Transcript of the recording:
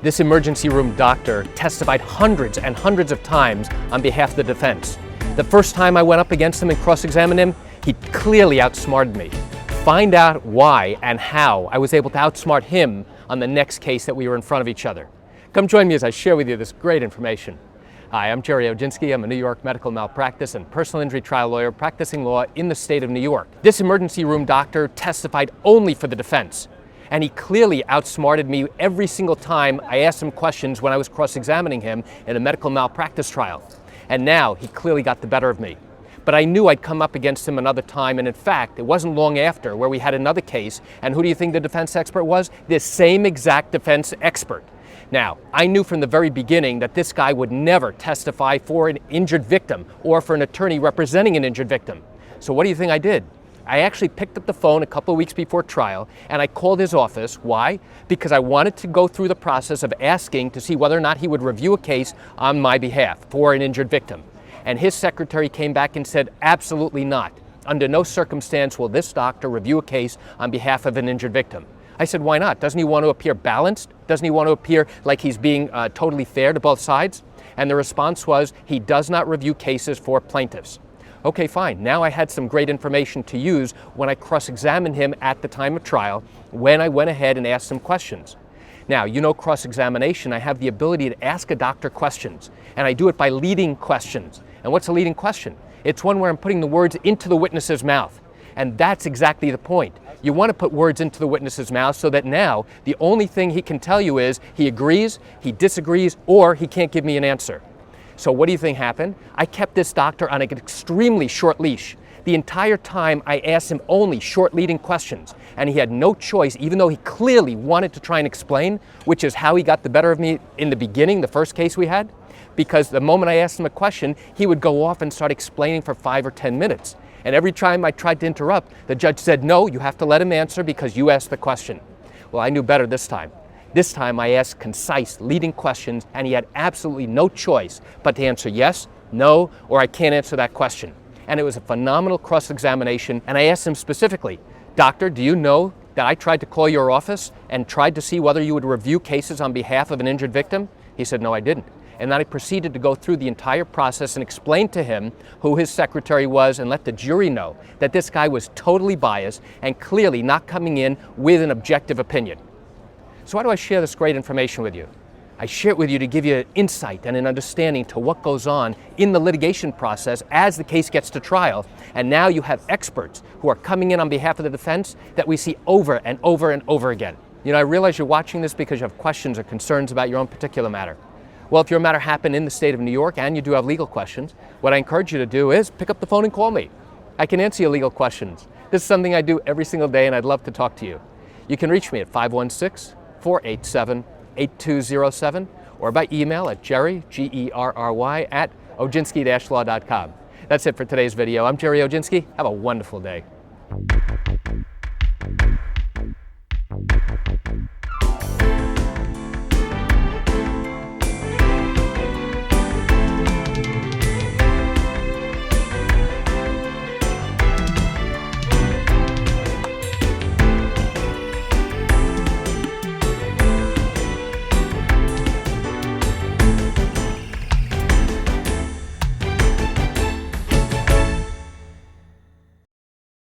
This emergency room doctor testified hundreds and hundreds of times on behalf of the defense. The first time I went up against him and cross-examined him, he clearly outsmarted me. Find out why and how I was able to outsmart him on the next case that we were in front of each other. Come join me as I share with you this great information. Hi, I'm Gerry Oginski. I'm a New York medical malpractice and personal injury trial lawyer practicing law in the state of New York. This emergency room doctor testified only for the defense, and he clearly outsmarted me every single time I asked him questions when I was cross-examining him in a medical malpractice trial. And now he clearly got the better of me. But I knew I'd come up against him another time, and in fact, it wasn't long after where we had another case, and who do you think the defense expert was? This same exact defense expert. Now, I knew from the very beginning that this guy would never testify for an injured victim or for an attorney representing an injured victim. So what do you think I did? I actually picked up the phone a couple of weeks before trial and I called his office. Why? Because I wanted to go through the process of asking to see whether or not he would review a case on my behalf for an injured victim. And his secretary came back and said, absolutely not. Under no circumstance will this doctor review a case on behalf of an injured victim. I said, why not? Doesn't he want to appear balanced? Doesn't he want to appear like he's being totally fair to both sides? And the response was, he does not review cases for plaintiffs. Okay, fine. Now I had some great information to use when I cross-examined him at the time of trial, when I went ahead and asked some questions. Now, you know cross-examination, I have the ability to ask a doctor questions, and I do it by leading questions. And what's a leading question? It's one where I'm putting the words into the witness's mouth. And that's exactly the point. You want to put words into the witness's mouth so that now the only thing he can tell you is he agrees, he disagrees, or he can't give me an answer. So what do you think happened? I kept this doctor on an extremely short leash. The entire time I asked him only short leading questions, and he had no choice, even though he clearly wanted to try and explain, which is how he got the better of me in the beginning, the first case we had, because the moment I asked him a question, he would go off and start explaining for 5 or 10 minutes. And every time I tried to interrupt, the judge said, no, you have to let him answer because you asked the question. Well, I knew better this time. This time I asked concise, leading questions, and he had absolutely no choice but to answer yes, no, or I can't answer that question. And it was a phenomenal cross-examination, and I asked him specifically, Doctor, do you know that I tried to call your office and tried to see whether you would review cases on behalf of an injured victim? He said, no, I didn't. And then I proceeded to go through the entire process and explain to him who his secretary was and let the jury know that this guy was totally biased and clearly not coming in with an objective opinion. So why do I share this great information with you? I share it with you to give you an insight and an understanding to what goes on in the litigation process as the case gets to trial. And now you have experts who are coming in on behalf of the defense that we see over and over and over again. You know, I realize you're watching this because you have questions or concerns about your own particular matter. Well, if your matter happened in the state of New York and you do have legal questions, what I encourage you to do is pick up the phone and call me. I can answer your legal questions. This is something I do every single day and I'd love to talk to you. You can reach me at 516-487-8207 or by email at Gerry, Gerry, at oginski-law.com. That's it for today's video. I'm Gerry Oginski. Have a wonderful day.